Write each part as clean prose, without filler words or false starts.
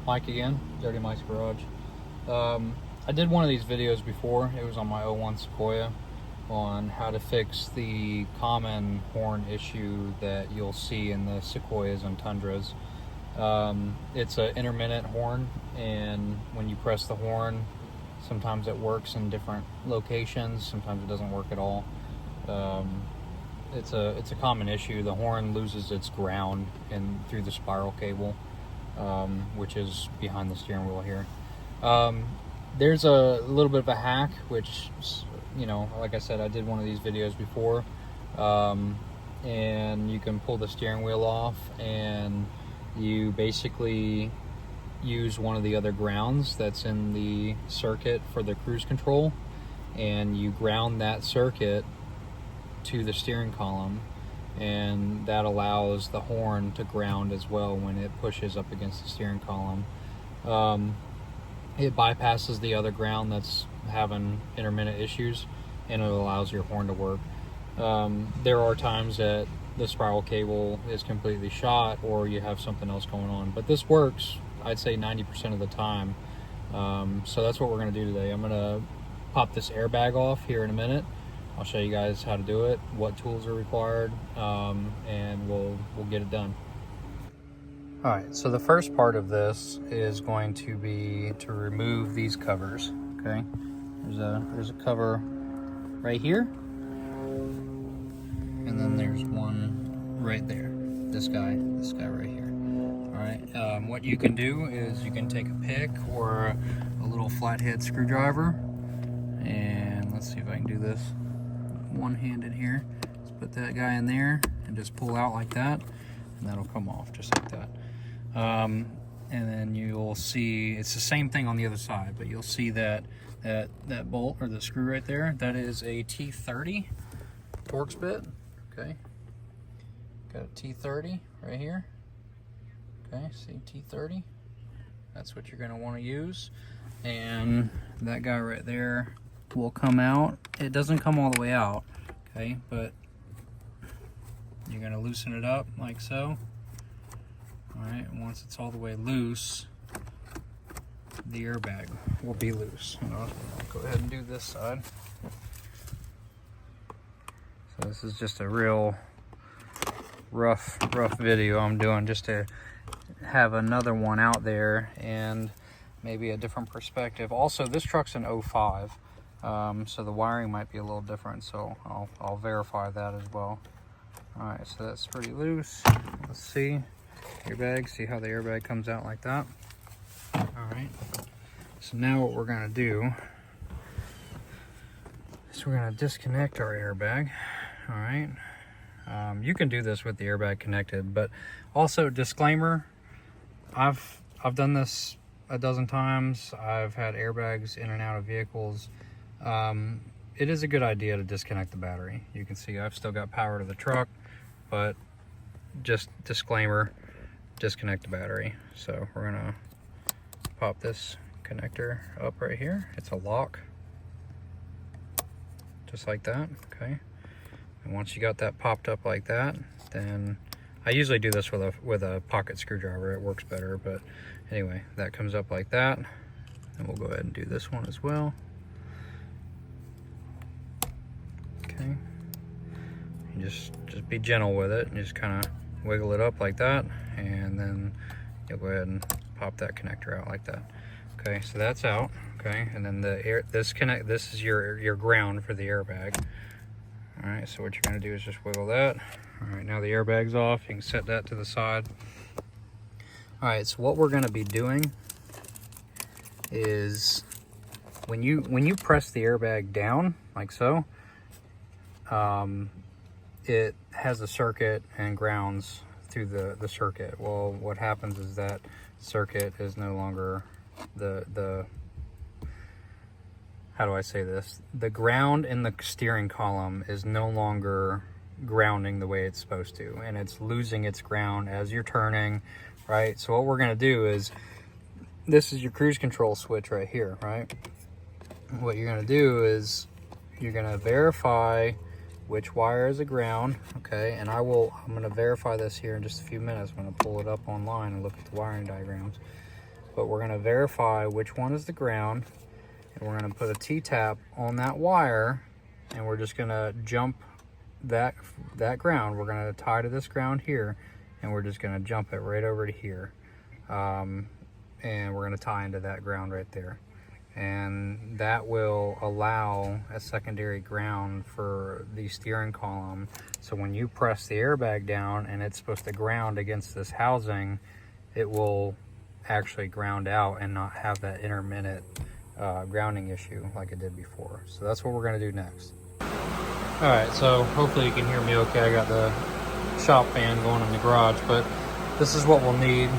Mike again, Dirty Mike's Garage. I did one of these videos before. It was on my 01 Sequoia on how to fix the common horn issue that you'll see in the Sequoias and Tundras. It's an intermittent horn, and when you press the horn, sometimes it works in different locations, sometimes it doesn't work at all. It's a common issue. The horn loses its ground through the spiral cable, which is behind the steering wheel here. There's a little bit of a hack, which, you know, like I said, I did one of these videos before, and you can pull the steering wheel off, and you basically use one of the other grounds that's in the circuit for the cruise control, and you ground that circuit to the steering column, and that allows the horn to ground as well when it pushes up against the steering column. It bypasses the other ground that's having intermittent issues, and it allows your horn to work. There are times that the spiral cable is completely shot or you have something else going on, but this works, I'd say 90% of the time. So that's what we're going to do today. I'm going to pop this airbag off here in a minute. I'll show you guys how to do it, what tools are required, and we'll get it done. All right, so the first part of this is going to be to remove these covers. Okay, there's a cover right here, and then there's one right there. This guy right here. All right, what you can do is you can take a pick or a little flathead screwdriver, and let's see if I can do this one-handed here. Let's put that guy in there and just pull out like that, and that'll come off just like that. And then you'll see it's the same thing on the other side, but you'll see that bolt or the screw right there, that is a T30 Torx bit. Okay, got a T30 right here. Okay, see, T30, that's what you're going to want to use, and that guy right there will come out. It doesn't come all the way out, okay, but you're going to loosen it up like so. All right, and once it's all the way loose, the airbag will be loose. I'll go ahead and do this side. So this is just a real rough video I'm doing just to have another one out there and maybe a different perspective. Also, this truck's an 05, so the wiring might be a little different, so I'll verify that as well. All right, so that's pretty loose. Let's see. Airbag, see how the airbag comes out like that. All right, so now what we're gonna do is we're gonna disconnect our airbag. All right, you can do this with the airbag connected, but also disclaimer, I've done this a dozen times. I've had airbags in and out of vehicles. It is a good idea to disconnect the battery. You can see I've still got power to the truck, but just disclaimer, disconnect the battery. So we're gonna pop this connector up right here. It's a lock, just like that. Okay, and once you got that popped up like that, then I usually do this with a pocket screwdriver. It works better, but anyway, that comes up like that, and we'll go ahead and do this one as well. Okay, you just be gentle with it and just kind of wiggle it up like that, and then you'll go ahead and pop that connector out like that. Okay, so that's out. Okay, and then this is your ground for the airbag. All right, so what you're going to do is just wiggle that. All right, now the airbag's off. You can set that to the side. All right, so what we're going to be doing is when you press the airbag down like so, it has a circuit and grounds through the circuit. Well, what happens is that circuit is no longer the how do I say this? The ground in the steering column is no longer grounding the way it's supposed to, and it's losing its ground as you're turning, right? So what we're gonna do is, this is your cruise control switch right here, right? What you're gonna do is you're gonna verify which wire is a ground, okay? And I'm gonna verify this here in just a few minutes. I'm gonna pull it up online and look at the wiring diagrams. but we're gonna verify which one is the ground, and we're gonna put a T-tap on that wire, and we're just gonna jump that ground. We're gonna tie to this ground here, and we're just gonna jump it right over to here. And we're gonna tie into that ground right there. And that will allow a secondary ground for the steering column. So when you press the airbag down and it's supposed to ground against this housing, it will actually ground out and not have that intermittent grounding issue like it did before. So that's what we're gonna do next. All right, so hopefully you can hear me okay. I got the shop fan going in the garage, but this is what we'll need.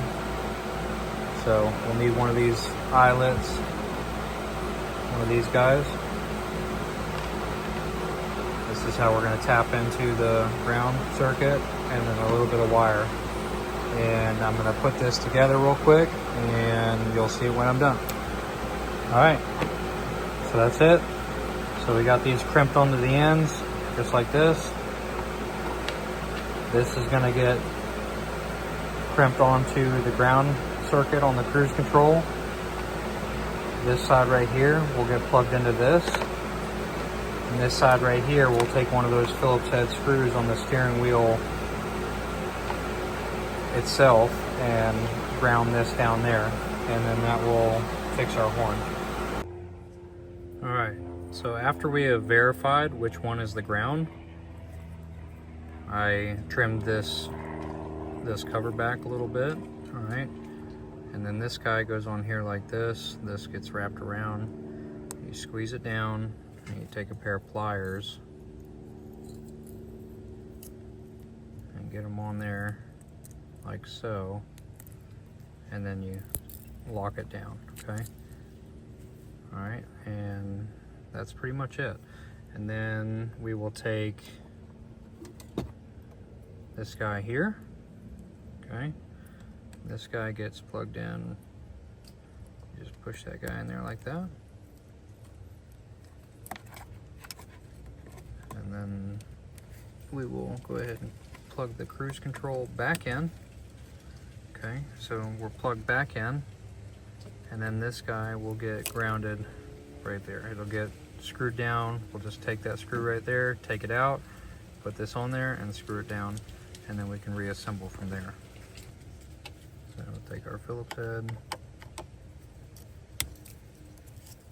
So we'll need one of these eyelets, one of these guys. This is how we're gonna tap into the ground circuit, and then a little bit of wire. And I'm gonna put this together real quick, and you'll see it when I'm done. All right, so that's it. So we got these crimped onto the ends, just like this. This is gonna get crimped onto the ground circuit on the cruise control. This side right here will get plugged into this. And this side right here will take one of those Phillips head screws on the steering wheel itself and ground this down there. And then that will fix our horn. All right, so after we have verified which one is the ground, I trimmed this cover back a little bit, all right? And then this guy goes on here like this. This gets wrapped around. You squeeze it down, and you take a pair of pliers and get them on there like so. And then you lock it down, okay? All right, and that's pretty much it. And then we will take this guy here, okay? This guy gets plugged in. You just push that guy in there like that. And then we will go ahead and plug the cruise control back in. Okay, so we're plugged back in. And then this guy will get grounded right there. It'll get screwed down. We'll just take that screw right there, take it out, put this on there and screw it down. And then we can reassemble from there. So we'll take our Phillips head.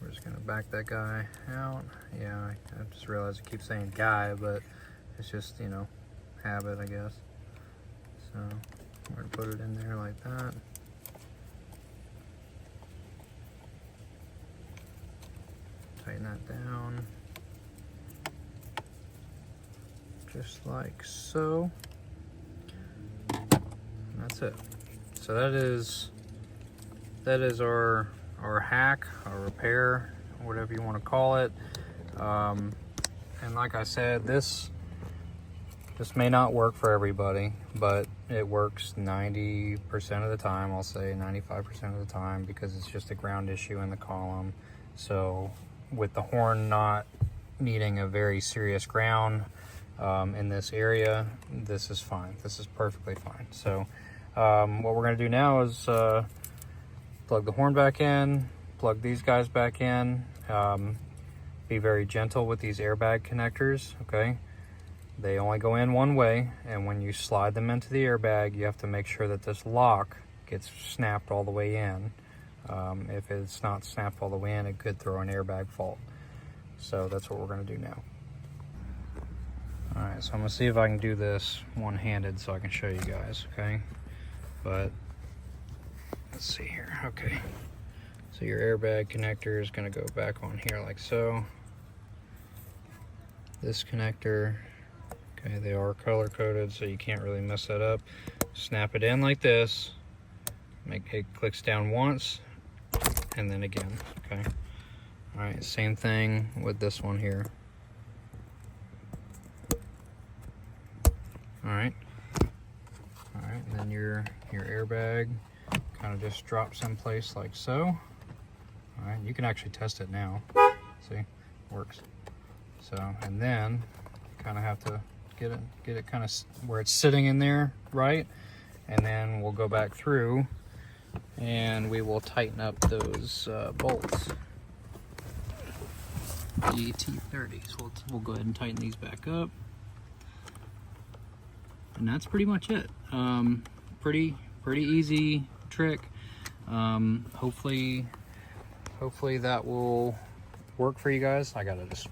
We're just gonna back that guy out. Yeah, I just realized I keep saying guy, but it's just, you know, habit, I guess. So we're gonna put it in there like that. Tighten that down. Just like so. And that's it. So that is our hack, our repair, whatever you want to call it. And like I said, this may not work for everybody, but it works 90% of the time. I'll say 95% of the time, because it's just a ground issue in the column. So with the horn not needing a very serious ground in this area, this is fine. This is perfectly fine. So what we're going to do now is plug the horn back in, plug these guys back in. Be very gentle with these airbag connectors, okay? They only go in one way, and when you slide them into the airbag, you have to make sure that this lock gets snapped all the way in. If it's not snapped all the way in, it could throw an airbag fault. So that's what we're going to do now. All right, so I'm going to see if I can do this one-handed so I can show you guys, okay? But let's see here. Okay, so your airbag connector is going to go back on here like so. This connector, okay, they are color coded, so you can't really mess that up. Snap it in like this. Make it clicks down once and then again, okay? All right, same thing with this one here. All right, and then your airbag kind of just drops in place like so. All right, you can actually test it now. See, works. So, and then you kind of have to get it kind of where it's sitting in there, right? And then we'll go back through and we will tighten up those bolts. The T30s. We'll go ahead and tighten these back up. And that's pretty much it. Pretty easy trick. Hopefully that will work for you guys. I gotta just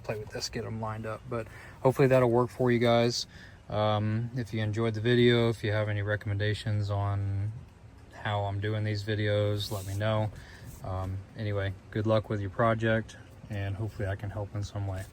play with this, get them lined up, but hopefully that'll work for you guys. If you enjoyed the video, if you have any recommendations on how I'm doing these videos, let me know. Anyway, good luck with your project, and hopefully I can help in some way.